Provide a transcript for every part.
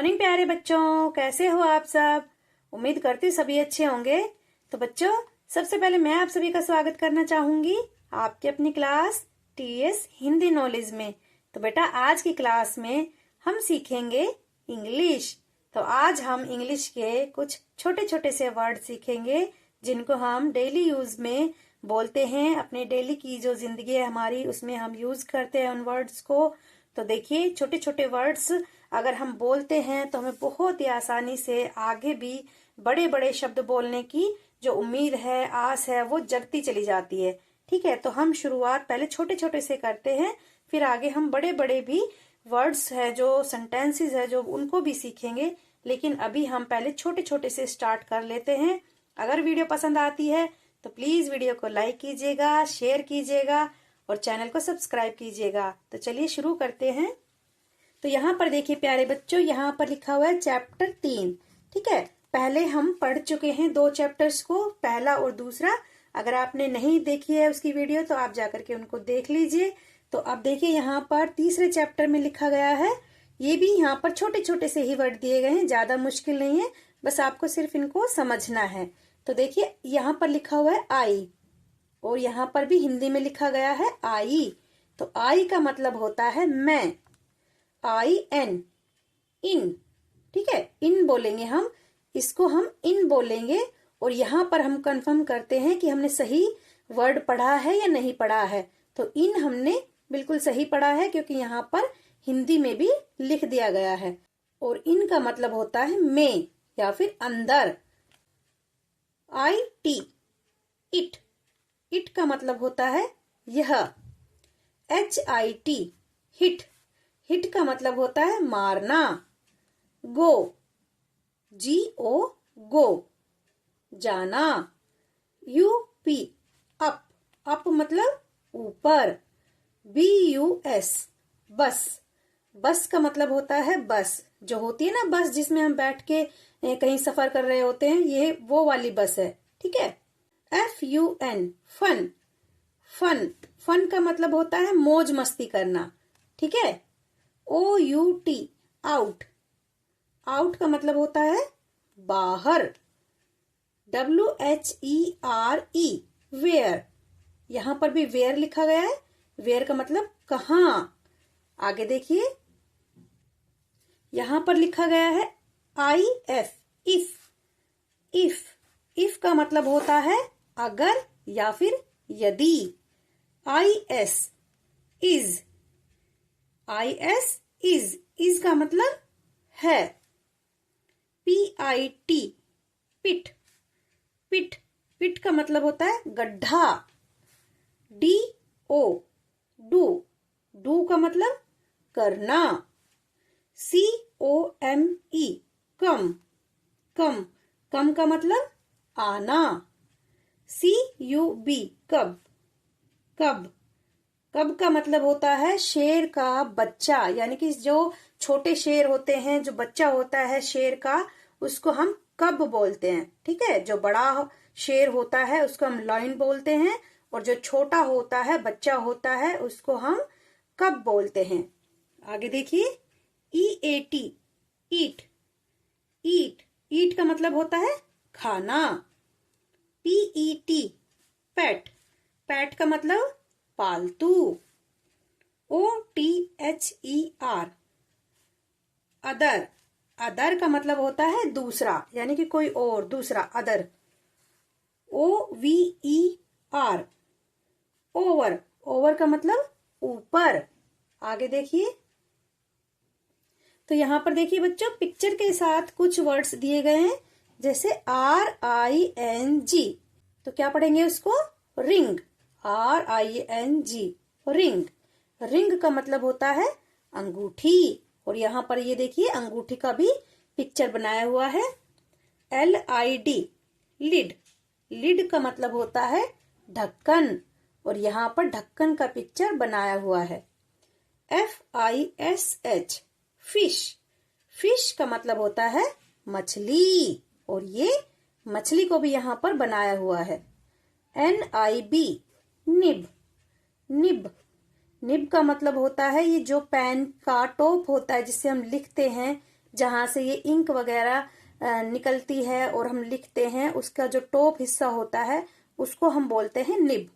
Morning प्यारे बच्चों, कैसे हो आप सब। उम्मीद करती हूँ सभी अच्छे होंगे। तो बच्चों, सबसे पहले मैं आप सभी का स्वागत करना चाहूंगी आपकी अपनी क्लास टीएस हिंदी नॉलेज में। तो बेटा, आज की क्लास में हम सीखेंगे इंग्लिश। तो आज हम इंग्लिश के कुछ छोटे छोटे से वर्ड सीखेंगे जिनको हम डेली यूज में बोलते हैं। अपने डेली की जो जिंदगी है हमारी, उसमें हम यूज करते हैं उन वर्ड्स को। तो देखिए, छोटे छोटे वर्ड्स अगर हम बोलते हैं तो हमें बहुत ही आसानी से आगे भी बड़े बड़े शब्द बोलने की जो उम्मीद है, आस है, वो जगती चली जाती है। ठीक है, तो हम शुरुआत पहले छोटे छोटे से करते हैं, फिर आगे हम बड़े बड़े भी वर्ड्स है, जो सेंटेंसेस है, जो उनको भी सीखेंगे। लेकिन अभी हम पहले छोटे छोटे से स्टार्ट कर लेते हैं। अगर वीडियो पसंद आती है तो प्लीज वीडियो को लाइक कीजिएगा, शेयर कीजिएगा और चैनल को सब्सक्राइब कीजिएगा। तो चलिए शुरू करते हैं। तो यहाँ पर देखिए प्यारे बच्चों, यहाँ पर लिखा हुआ है चैप्टर 3। ठीक है, पहले हम पढ़ चुके हैं 2 चैप्टर्स को, पहला और दूसरा। अगर आपने नहीं देखी है उसकी वीडियो तो आप जाकर के उनको देख लीजिए। तो अब देखिए, यहाँ पर तीसरे चैप्टर में लिखा गया है। ये भी यहाँ पर छोटे छोटे से ही वर्ड दिए गए हैं, ज्यादा मुश्किल नहीं है, बस आपको सिर्फ इनको समझना है। तो देखिए, यहाँ पर लिखा हुआ है आई, और यहाँ पर भी हिंदी में लिखा गया है आई। तो आई का मतलब होता है मैं, आई एन, इन। ठीक है, इन बोलेंगे हम, इसको हम इन बोलेंगे। और यहाँ पर हम कंफर्म करते हैं कि हमने सही वर्ड पढ़ा है या नहीं पढ़ा है। तो इन हमने बिल्कुल सही पढ़ा है, क्योंकि यहाँ पर हिंदी में भी लिख दिया गया है। और इन का मतलब होता है में या फिर अंदर। आई टी, इट, इट का मतलब होता है यह। H I T, hit, hit का मतलब होता है मारना। गो, जी ओ, गो, जाना। यू पी, अप, अप मतलब ऊपर। बी यू एस, बस, बस का मतलब होता है बस, जो होती है ना बस जिसमें हम बैठ के कहीं सफर कर रहे होते हैं, ये वो वाली बस है। ठीक है। F U N, fun, fun, fun का मतलब होता है मौज मस्ती करना। ठीक है। O U T, out, out का मतलब होता है बाहर। W H E R E, where, यहां पर भी वेयर लिखा गया है। वेयर का मतलब कहाँ। आगे देखिए, यहां पर लिखा गया है I F, if, if, if का मतलब होता है अगर या फिर यदि। I S, is, I S, is, is का मतलब है। पी आई टी, पिट, पिट, पिट का मतलब होता है गड्ढा। डी ओ, डू, डू का मतलब करना। सी ओ एम ई, कम, कम, कम का मतलब आना। सी यू बी, कब, कब, कब का मतलब होता है शेर का बच्चा, यानी कि जो छोटे शेर होते हैं, जो बच्चा होता है शेर का, उसको हम कब बोलते हैं। ठीक है, जो बड़ा शेर होता है उसको हम लायन बोलते हैं, और जो छोटा होता है, बच्चा होता है, उसको हम कब बोलते हैं। आगे देखिए, ई ए टी, ईट, ईट, ईट का मतलब होता है खाना। पी ई टी, पेट, पेट का मतलब पालतू। O T H E R, other, other का मतलब होता है दूसरा, यानी कि कोई और, दूसरा, other. O V E R, over, over का मतलब ऊपर। आगे देखिए, तो यहां पर देखिए बच्चों, पिक्चर के साथ कुछ वर्ड्स दिए गए हैं, जैसे आर आई एन जी। तो क्या पढ़ेंगे उसको, ring, R I N G, ring. Ring का मतलब होता है अंगूठी, और यहाँ पर ये देखिए अंगूठी का भी पिक्चर बनाया हुआ है। L I D, lid, lid का मतलब होता है ढक्कन, और यहाँ पर ढक्कन का पिक्चर बनाया हुआ है। F I S H, fish, fish का मतलब होता है मछली, और ये मछली को भी यहाँ पर बनाया हुआ है। एन आई बी, निब, निब, निब का मतलब होता है ये जो पेन का टॉप होता है जिससे हम लिखते हैं, जहां से ये इंक वगैरह निकलती है और हम लिखते हैं, उसका जो टॉप हिस्सा होता है उसको हम बोलते हैं निब।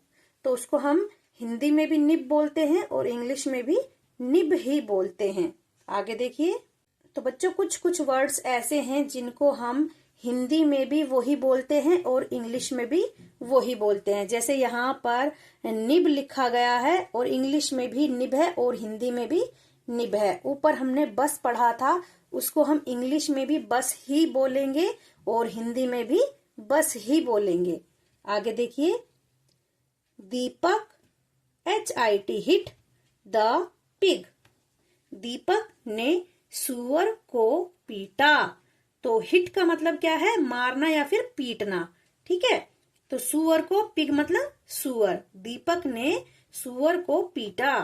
तो उसको हम हिंदी में भी निब बोलते हैं और इंग्लिश में भी निब ही बोलते हैं। आगे देखिए। तो बच्चों कुछ कुछ वर्ड्स ऐसे हैं जिनको हम हिंदी में भी वही बोलते हैं और इंग्लिश में भी वही बोलते हैं। जैसे यहाँ पर निब लिखा गया है और इंग्लिश में भी निब है और हिंदी में भी निब है। ऊपर हमने बस पढ़ा था, उसको हम इंग्लिश में भी बस ही बोलेंगे और हिंदी में भी बस ही बोलेंगे। आगे देखिए। दीपक HIT हिट द पिग। दीपक ने सुअर को पीटा। तो हिट का मतलब क्या है? मारना या फिर पीटना। ठीक है। तो सुअर को, पिग मतलब सुअर। दीपक ने सुअर को पीटा।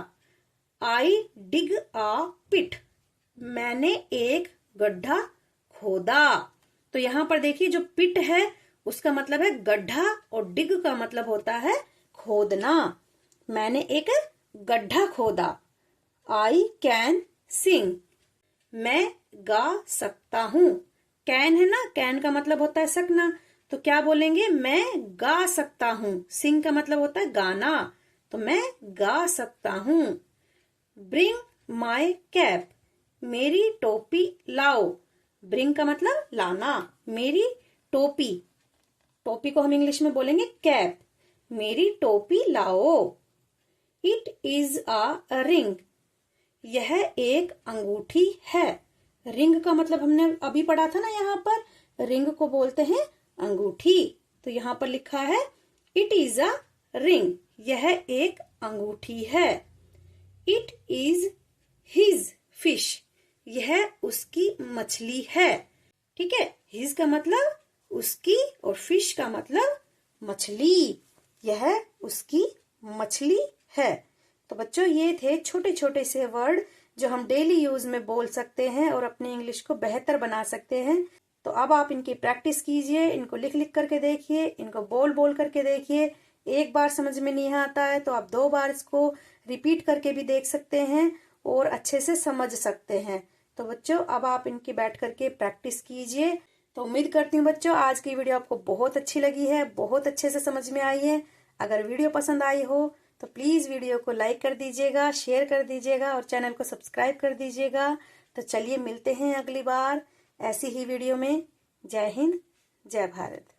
आई डिग अ पिट। मैंने एक गड्ढा खोदा। तो यहाँ पर देखिए जो पिट है उसका मतलब है गड्ढा और डिग का मतलब होता है खोदना। मैंने एक गड्ढा खोदा। I can sing. मैं गा सकता हूँ। कैन है ना, कैन का मतलब होता है सकना, तो क्या बोलेंगे? मैं गा सकता हूँ। सिंग का मतलब होता है गाना, तो मैं गा सकता हूँ। Bring my cap. मेरी टोपी लाओ। ब्रिंग का मतलब लाना, मेरी टोपी, टोपी को हम इंग्लिश में बोलेंगे कैप। मेरी टोपी लाओ। It is a ring. यह एक अंगूठी है। रिंग का मतलब हमने अभी पढ़ा था ना, यहाँ पर रिंग को बोलते हैं अंगूठी। तो यहाँ पर लिखा है इट इज अ रिंग। यह एक अंगूठी है। It is his fish. यह उसकी मछली है। ठीक है। हिज का मतलब उसकी और फिश का मतलब मछली। यह उसकी मछली है। तो बच्चों ये थे छोटे छोटे से वर्ड जो हम डेली यूज में बोल सकते हैं और अपनी इंग्लिश को बेहतर बना सकते हैं। तो अब आप इनकी प्रैक्टिस कीजिए, इनको लिख लिख करके देखिए, इनको बोल बोल करके देखिए। एक बार समझ में नहीं आता है तो आप 2 बार इसको रिपीट करके भी देख सकते हैं और अच्छे से समझ सकते हैं। तो बच्चों अब आप इनकी बैठ करके प्रैक्टिस कीजिए। तो उम्मीद करती हूँ बच्चों आज की वीडियो आपको बहुत अच्छी लगी है, बहुत अच्छे से समझ में आई है। अगर वीडियो पसंद आई हो तो प्लीज वीडियो को लाइक कर दीजिएगा, शेयर कर दीजिएगा और चैनल को सब्सक्राइब कर दीजिएगा। तो चलिए मिलते हैं अगली बार ऐसी ही वीडियो में। जय हिंद, जय भारत।